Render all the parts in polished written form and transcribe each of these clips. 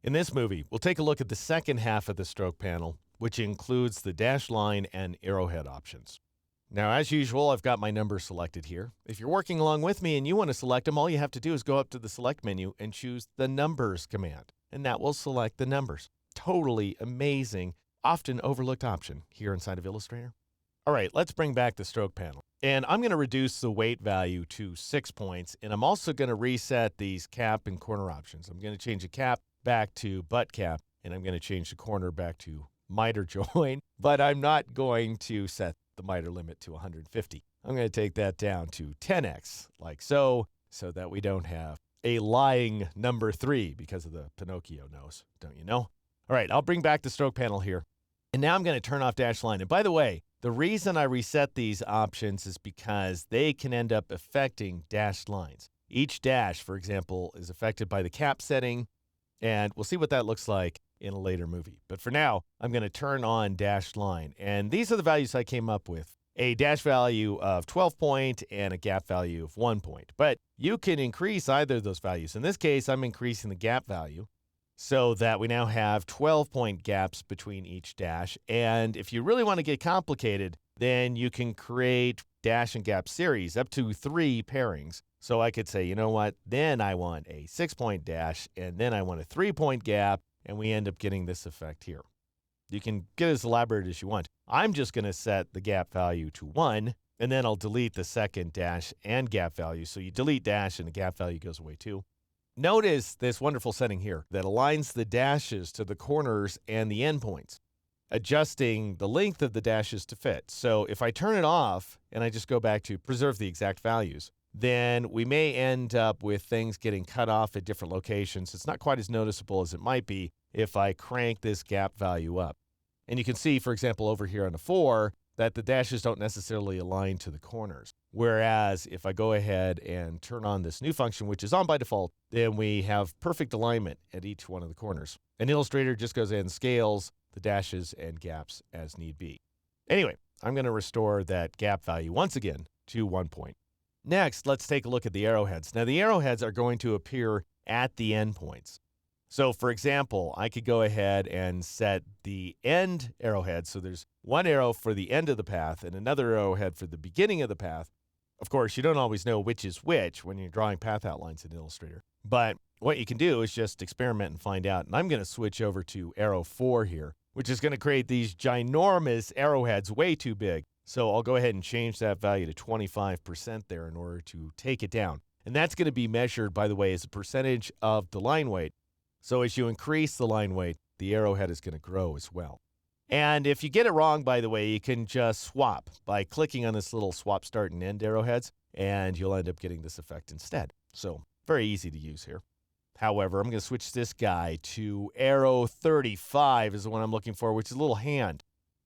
In this movie, we'll take a look at the second half of the stroke panel, which includes the dash line and arrowhead options. Now, as usual, I've got my numbers selected here. If you're working along with me and you want to select them, all you have to do is go up to the select menu and choose the numbers command, and that will select the numbers. Totally amazing, often overlooked option here inside of Illustrator. All right, let's bring back the stroke panel. And I'm going to reduce the weight value to 6 points, and I'm also going to reset these cap and corner options. I'm going to change the cap back to butt cap, and I'm going to change the corner back to miter joint, but I'm not going to set the miter limit to 150. I'm going to take that down to 10x, like so that we don't have a lying number 3 because of the Pinocchio nose, don't you know? All right, I'll bring back the stroke panel here. And now I'm going to turn off dash line. And by the way, the reason I reset these options is because they can end up affecting dashed lines. Each dash, for example, is affected by the cap setting, and we'll see what that looks like in a later movie. But for now, I'm going to turn on dashed line. And these are the values I came up with. A dash value of 12 point and a gap value of 1 point. But you can increase either of those values. In this case, I'm increasing the gap value so that we now have 12-point gaps between each dash. And if you really want to get complicated, then you can create dash and gap series up to 3 pairings. So I could say, you know what, then I want a 6-point dash, and then I want a 3-point gap, and we end up getting this effect here. You can get as elaborate as you want. I'm just going to set the gap value to 1, and then I'll delete the second dash and gap value. So you delete dash, and the gap value goes away too. Notice this wonderful setting here that aligns the dashes to the corners and the endpoints, adjusting the length of the dashes to fit. So if I turn it off and I just go back to preserve the exact values, then we may end up with things getting cut off at different locations. It's not quite as noticeable as it might be if I crank this gap value up. And you can see, for example, over here on the 4, that the dashes don't necessarily align to the corners. Whereas if I go ahead and turn on this new function, which is on by default, then we have perfect alignment at each one of the corners. And Illustrator just goes ahead and scales the dashes and gaps as need be. Anyway, I'm going to restore that gap value once again to 1 point. Next, let's take a look at the arrowheads. Now, the arrowheads are going to appear at the endpoints. So, for example, I could go ahead and set the end arrowhead. So there's one arrow for the end of the path and another arrowhead for the beginning of the path. Of course, you don't always know which is which when you're drawing path outlines in Illustrator. But what you can do is just experiment and find out. And I'm going to switch over to arrow 4 here, which is going to create these ginormous arrowheads way too big. So I'll go ahead and change that value to 25% there in order to take it down. And that's going to be measured, by the way, as a percentage of the line weight. So as you increase the line weight, the arrowhead is going to grow as well. And if you get it wrong, by the way, you can just swap by clicking on this little swap start and end arrowheads, and you'll end up getting this effect instead. So very easy to use here. However, I'm going to switch this guy to arrow 35 is the one I'm looking for, which is a little hand.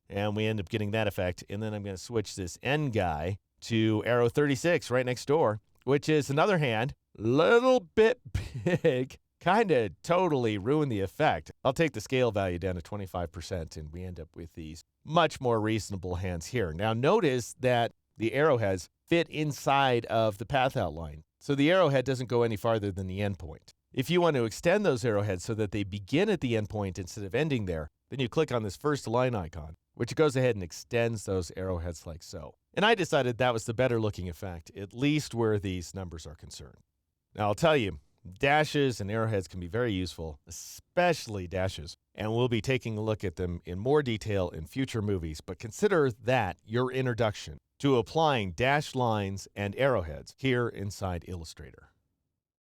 And we end up getting that effect. And then I'm going to switch this end guy to arrow 36 right next door, which is another hand, little bit big. Kind of totally ruin the effect. I'll take the scale value down to 25%, and we end up with these much more reasonable hands here. Now, notice that the arrowheads fit inside of the path outline. So the arrowhead doesn't go any farther than the endpoint. If you want to extend those arrowheads so that they begin at the endpoint instead of ending there, then you click on this first align icon, which goes ahead and extends those arrowheads like so. And I decided that was the better looking effect, at least where these numbers are concerned. Now, I'll tell you, dashes and arrowheads can be very useful, especially dashes, and we'll be taking a look at them in more detail in future movies, but consider that your introduction to applying dashed lines and arrowheads here inside Illustrator.